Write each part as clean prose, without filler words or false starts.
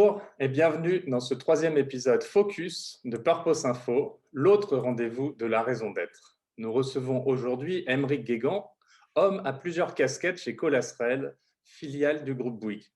Bonjour et bienvenue dans ce troisième épisode Focus de Purpose Info, l'autre rendez-vous de la raison d'être. Nous recevons aujourd'hui Aymeric Guégan, homme à plusieurs casquettes chez Colasrel, filiale du groupe Bouygues.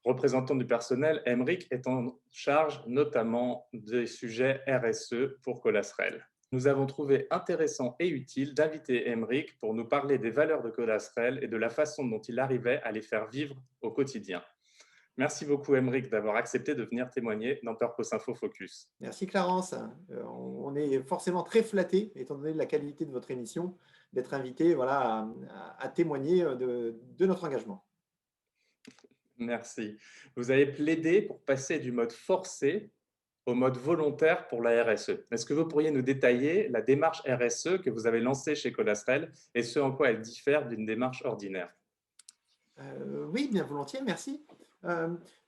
Représentant du personnel, Aymeric est en charge notamment des sujets RSE pour Colasrel. Nous avons trouvé intéressant et utile d'inviter Aymeric pour nous parler des valeurs de Colasrel et de la façon dont il arrivait à les faire vivre au quotidien. Merci beaucoup, Aymeric, d'avoir accepté de venir témoigner dans Purpose Info Focus. Merci Clarence. On est forcément très flatté, étant donné la qualité de votre émission, d'être invité à témoigner de notre engagement. Merci. Vous avez plaidé pour passer du mode forcé au mode volontaire pour la RSE. Est-ce que vous pourriez nous détailler la démarche RSE que vous avez lancée chez Colasrel et ce en quoi elle diffère d'une démarche ordinaire? Oui, bien volontiers, merci.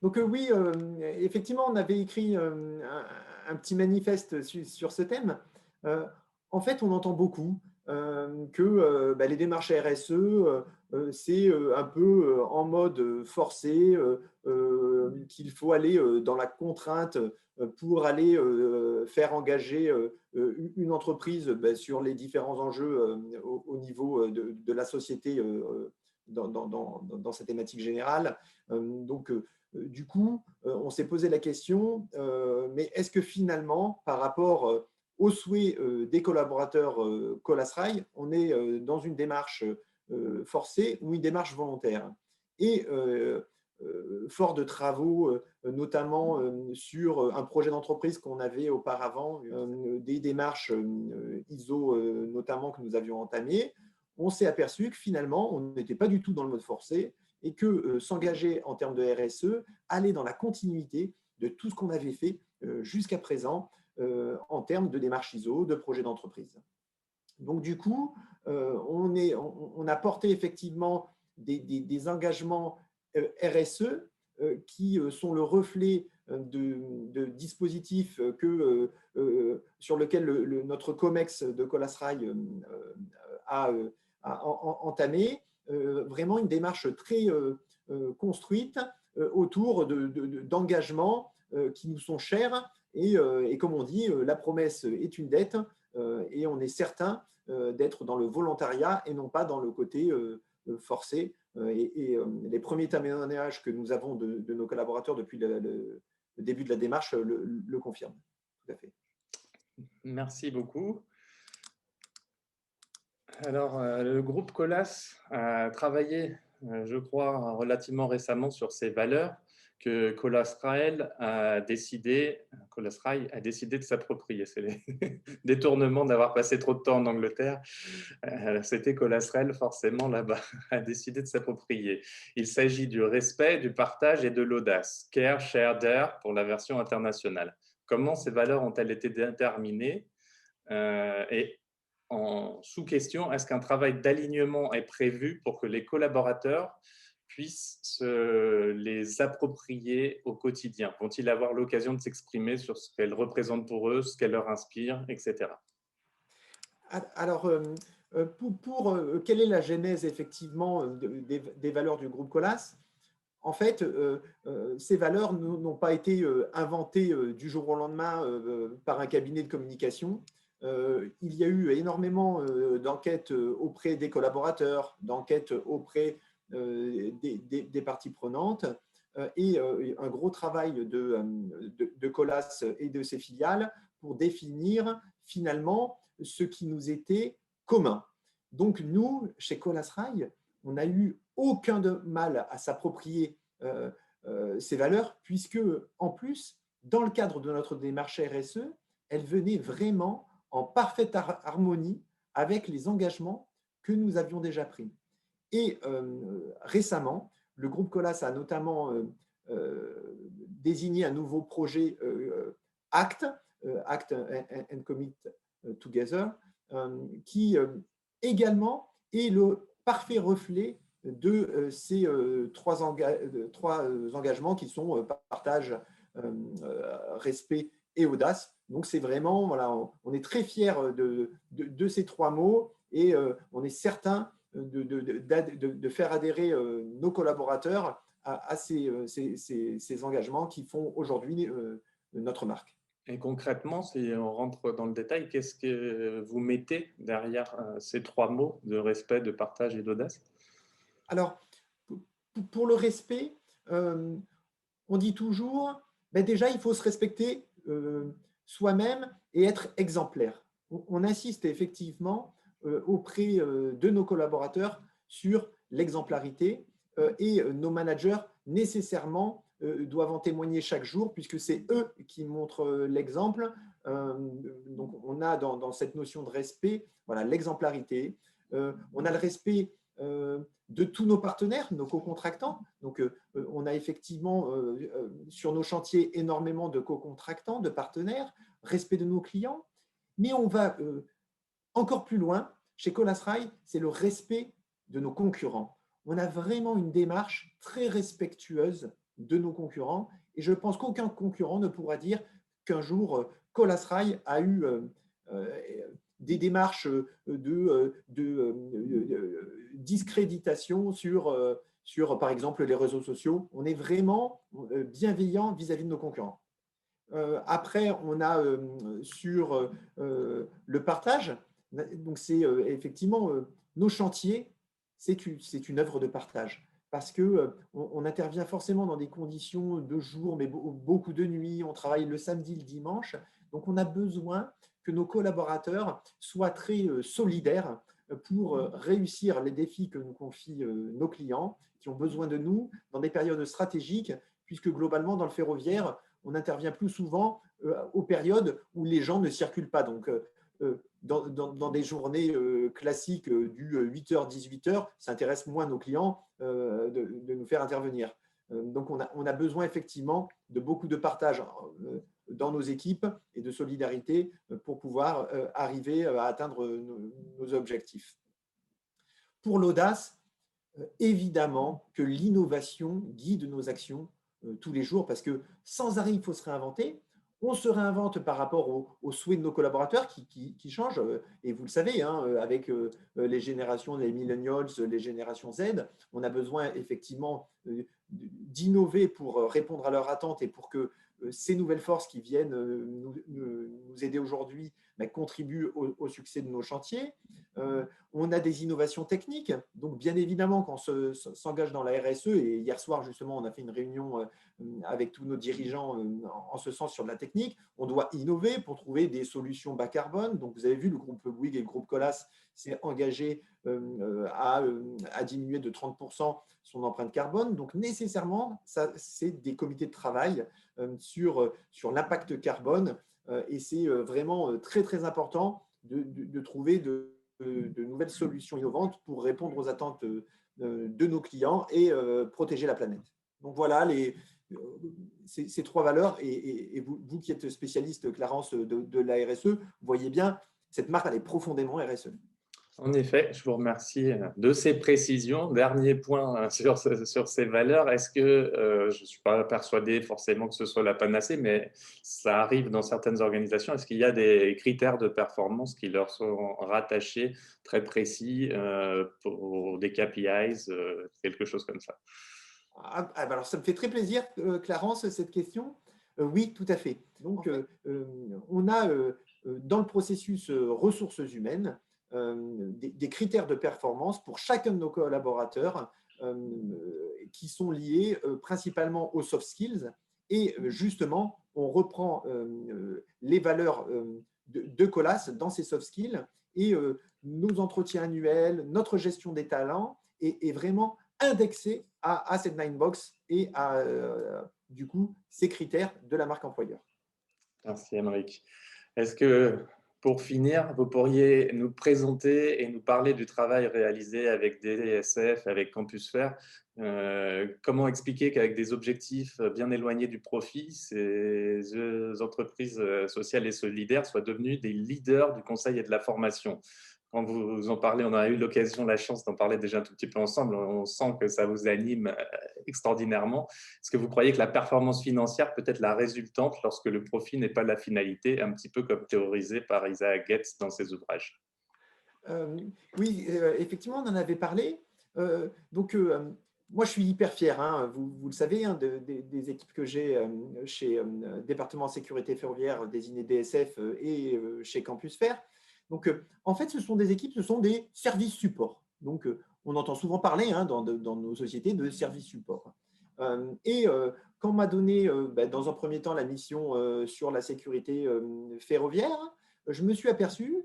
Oui, effectivement, on avait écrit un petit manifeste sur ce thème. Euh, En fait, on entend beaucoup que les démarches RSE, c'est un peu en mode forcé, qu'il faut aller dans la contrainte pour aller faire engager une entreprise sur les différents enjeux au niveau de la société dans cette thématique générale. Du coup, on s'est posé la question, mais est-ce que finalement, par rapport aux souhaits des collaborateurs Colasrail, on est dans une démarche forcée ou une démarche volontaire? Et fort de travaux, notamment sur un projet d'entreprise qu'on avait auparavant, des démarches ISO notamment que nous avions entamées, on s'est aperçu que finalement, on n'était pas du tout dans le mode forcé et que s'engager en termes de RSE allait dans la continuité de tout ce qu'on avait fait jusqu'à présent en termes de démarche ISO, de projet d'entreprise. Donc du coup, on a porté effectivement des engagements RSE qui sont le reflet de dispositifs sur lesquels notre COMEX de Colasrail a entamé, vraiment une démarche très construite autour d'engagements qui nous sont chers. Et comme on dit, la promesse est une dette et on est certain d'être dans le volontariat et non pas dans le côté forcé. Les premiers témoignages que nous avons de nos collaborateurs depuis le début de la démarche le confirment. Tout à fait. Merci beaucoup. Alors, le groupe Colas a travaillé, je crois, relativement récemment sur ces valeurs que Colasrail a décidé de s'approprier. C'est les détournements d'avoir passé trop de temps en Angleterre. C'était Colasrail, forcément, là-bas, a décidé de s'approprier. Il s'agit du respect, du partage et de l'audace. Care, share, dare pour la version internationale. Comment ces valeurs ont-elles été déterminées et en sous-question, est-ce qu'un travail d'alignement est prévu pour que les collaborateurs puissent se les approprier au quotidien? Vont-ils avoir l'occasion de s'exprimer sur ce qu'elles représentent pour eux, ce qu'elles leur inspirent, etc. Alors, quelle est la genèse effectivement des valeurs du groupe Colas? En fait, ces valeurs n'ont pas été inventées du jour au lendemain par un cabinet de communication. Il y a eu énormément d'enquêtes auprès des collaborateurs, d'enquêtes auprès des parties prenantes et un gros travail de Colas et de ses filiales pour définir finalement ce qui nous était commun. Donc nous, chez Colasrail, on n'a eu aucun mal à s'approprier ces valeurs, puisque en plus, dans le cadre de notre démarche RSE, elles venaient vraiment en parfaite harmonie avec les engagements que nous avions déjà pris. Et récemment, le groupe Colas a notamment désigné un nouveau projet ACT, Act and Commit Together, qui également est le parfait reflet de ces trois engagements qui sont partage, respect et audace. Donc c'est vraiment, voilà, on est très fiers de ces trois mots et on est certain de faire adhérer nos collaborateurs à ces engagements qui font aujourd'hui notre marque. Et concrètement, si on rentre dans le détail, qu'est-ce que vous mettez derrière ces trois mots de respect, de partage et d'audace? Alors, pour le respect, on dit toujours, ben déjà, il faut se respecter soi-même et être exemplaire. On insiste effectivement auprès de nos collaborateurs sur l'exemplarité et nos managers nécessairement doivent en témoigner chaque jour puisque c'est eux qui montrent l'exemple. Donc, on a dans cette notion de respect, voilà, l'exemplarité. On a le respect de tous nos partenaires, nos co-contractants. Donc, on a effectivement sur nos chantiers énormément de co-contractants, de partenaires, respect de nos clients, mais on va encore plus loin. Chez Colas Rail, c'est le respect de nos concurrents. On a vraiment une démarche très respectueuse de nos concurrents et je pense qu'aucun concurrent ne pourra dire qu'un jour Colas Rail a eu des démarches de discréditation sur, par exemple, les réseaux sociaux. On est vraiment bienveillant vis-à-vis de nos concurrents. Après, on a sur le partage, donc c'est effectivement nos chantiers, c'est une œuvre de partage parce que on intervient forcément dans des conditions de jour, mais beaucoup de nuit, on travaille le samedi, le dimanche, donc on a besoin que nos collaborateurs soient très solidaires pour réussir les défis que nous confient nos clients qui ont besoin de nous dans des périodes stratégiques, puisque globalement, dans le ferroviaire, on intervient plus souvent aux périodes où les gens ne circulent pas. Donc, dans des journées classiques du 8h, 18h, ça intéresse moins nos clients de nous faire intervenir. Donc, on a besoin effectivement de beaucoup de partage dans nos équipes et de solidarité pour pouvoir arriver à atteindre nos objectifs. Pour l'audace, évidemment que l'innovation guide nos actions tous les jours parce que sans arrêt, il faut se réinventer. On se réinvente par rapport aux souhaits de nos collaborateurs qui changent. Et vous le savez, hein, avec les générations, les millennials, les générations Z, on a besoin effectivement d'innover pour répondre à leurs attentes et pour que ces nouvelles forces qui viennent nous aider aujourd'hui contribuent au succès de nos chantiers. On a des innovations techniques. Donc, bien évidemment, quand on s'engage dans la RSE, et hier soir, justement, on a fait une réunion avec tous nos dirigeants en ce sens sur de la technique, on doit innover pour trouver des solutions bas carbone. Donc, vous avez vu, le groupe Bouygues et le groupe Colas s'est engagé à diminuer de 30% son empreinte carbone. Donc, nécessairement, c'est des comités de travail sur l'impact carbone. Et c'est vraiment très, très important de trouver de nouvelles solutions innovantes pour répondre aux attentes de nos clients et protéger la planète. Donc voilà ces trois valeurs. Et vous qui êtes spécialiste, Clarence, de la RSE, vous voyez bien, cette marque, elle est profondément RSE. En effet, je vous remercie de ces précisions. Dernier point sur ces valeurs. Est-ce que, je ne suis pas persuadé forcément que ce soit la panacée, mais ça arrive dans certaines organisations, est-ce qu'il y a des critères de performance qui leur sont rattachés, très précis, pour des KPIs, quelque chose comme ça? Alors, ça me fait très plaisir, Clarence, cette question. Oui, tout à fait. Donc, on a dans le processus ressources humaines, des critères de performance pour chacun de nos collaborateurs qui sont liés principalement aux soft skills. Et justement, on reprend les valeurs de Colas dans ces soft skills et nos entretiens annuels, notre gestion des talents est vraiment indexé à cette nine box et à du coup ces critères de la marque employeur. Merci, Aymeric. Est-ce que, pour finir, vous pourriez nous présenter et nous parler du travail réalisé avec DSF, avec Campus Faire? Comment expliquer qu'avec des objectifs bien éloignés du profit, ces entreprises sociales et solidaires soient devenues des leaders du conseil et de la formation? Quand vous en parlez, on a eu l'occasion, la chance d'en parler déjà un tout petit peu ensemble, on sent que ça vous anime extraordinairement. Est-ce que vous croyez que la performance financière peut être la résultante lorsque le profit n'est pas la finalité, un petit peu comme théorisé par Isaac Getz dans ses ouvrages? Oui, effectivement, on en avait parlé. Donc, moi, je suis hyper fier, hein, vous le savez, hein, des équipes que j'ai chez Département Sécurité Ferroviaire, désigné DSF, et chez Campus Fer. Donc, en fait, ce sont des équipes, ce sont des services support. Donc, on entend souvent parler, hein, dans nos sociétés, de services support. Et quand on m'a donné, dans un premier temps, la mission sur la sécurité ferroviaire, je me suis aperçu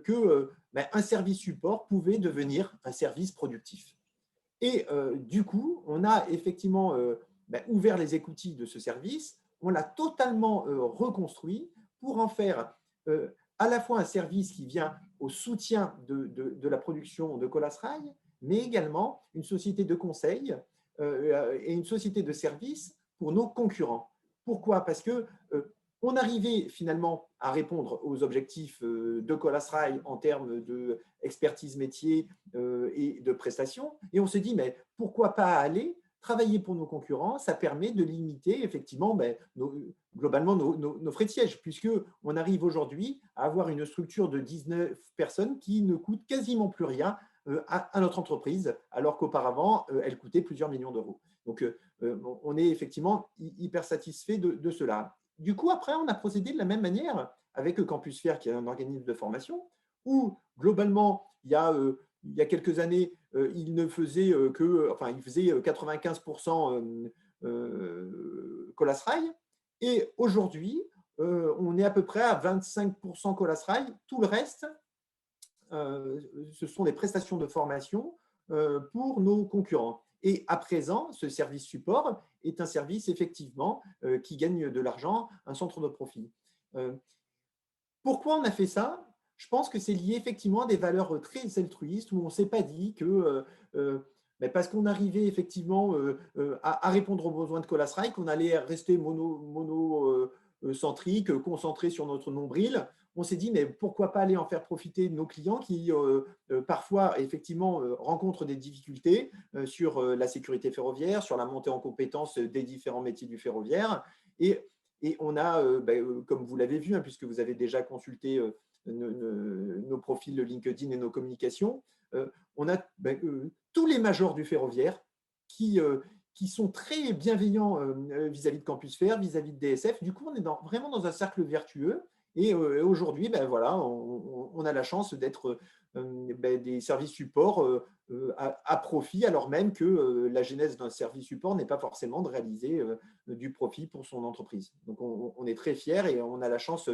que un service support pouvait devenir un service productif. Et du coup, on a effectivement ouvert les écoutilles de ce service, on l'a totalement reconstruit pour en faire à la fois un service qui vient au soutien de la production de Colas Rail, mais également une société de conseil et une société de service pour nos concurrents. Pourquoi? Parce que on arrivait finalement à répondre aux objectifs de Colas Rail en termes d'expertise métier et de prestations. Et on se dit, mais pourquoi pas aller travailler pour nos concurrents? Ça permet de limiter effectivement globalement nos frais de siège, puisqu'on arrive aujourd'hui à avoir une structure de 19 personnes qui ne coûte quasiment plus rien à notre entreprise, alors qu'auparavant, elle coûtait plusieurs millions d'euros. Donc, on est effectivement hyper satisfait de cela. Du coup, après, on a procédé de la même manière avec Campus Faire, qui est un organisme de formation, où globalement, il y a quelques années, il ne faisait il faisait 95% Colas Rail, et aujourd'hui, on est à peu près à 25% Colas Rail. Tout le reste, ce sont des prestations de formation pour nos concurrents. Et à présent, ce service support est un service effectivement qui gagne de l'argent, un centre de profit. Pourquoi on a fait ça? Je pense que c'est lié effectivement à des valeurs très altruistes où on ne s'est pas dit que parce qu'on arrivait effectivement à répondre aux besoins de Colas Rail, qu'on allait rester monocentrique, concentré sur notre nombril. On s'est dit, mais pourquoi pas aller en faire profiter nos clients qui parfois effectivement rencontrent des difficultés sur la sécurité ferroviaire, sur la montée en compétences des différents métiers du ferroviaire. Et on a, comme vous l'avez vu, hein, puisque vous avez déjà consulté nos profils LinkedIn et nos communications, on a tous les majors du ferroviaire qui sont très bienveillants vis-à-vis de Campus Faire, vis-à-vis de DSF. Du coup, on est vraiment dans un cercle vertueux. Et aujourd'hui, voilà, on a la chance d'être des services support à profit, alors même que la genèse d'un service support n'est pas forcément de réaliser du profit pour son entreprise. Donc, on est très fiers et on a la chance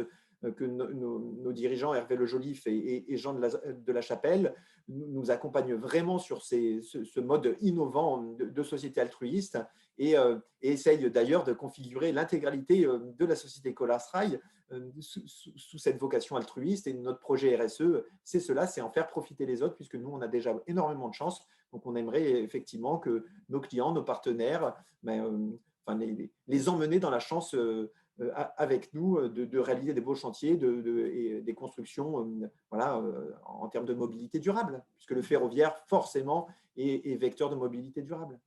que nos dirigeants, Hervé Le Joliffe et Jean de la Chapelle, nous accompagnent vraiment sur ce mode innovant de société altruiste et essayent d'ailleurs de configurer l'intégralité de la société Colas Rail sous cette vocation altruiste. Et notre projet RSE, c'est cela, c'est en faire profiter les autres, puisque nous, on a déjà énormément de chance. Donc, on aimerait effectivement que nos clients, nos partenaires, les emmener dans la chance avec nous de réaliser des beaux chantiers et des constructions en termes de mobilité durable, puisque le ferroviaire, forcément, est vecteur de mobilité durable.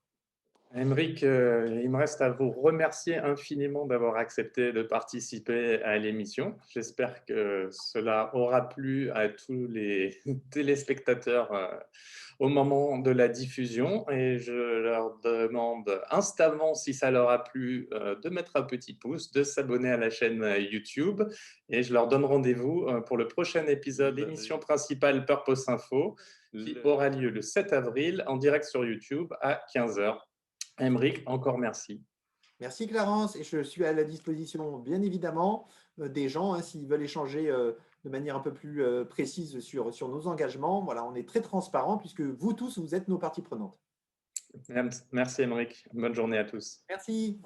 Aymeric, il me reste à vous remercier infiniment d'avoir accepté de participer à l'émission. J'espère que cela aura plu à tous les téléspectateurs au moment de la diffusion, et je leur demande instamment, si ça leur a plu, de mettre un petit pouce, de s'abonner à la chaîne YouTube, et je leur donne rendez-vous pour le prochain épisode de l'émission principale Purpose Info, qui aura lieu le 7 avril en direct sur YouTube à 15h. Aymeric, encore merci. Merci Clarence, et je suis à la disposition bien évidemment des gens, hein, s'ils veulent échanger de manière un peu plus précise sur nos engagements. Voilà, on est très transparent puisque vous tous, vous êtes nos parties prenantes. Merci Aymeric, bonne journée à tous. Merci.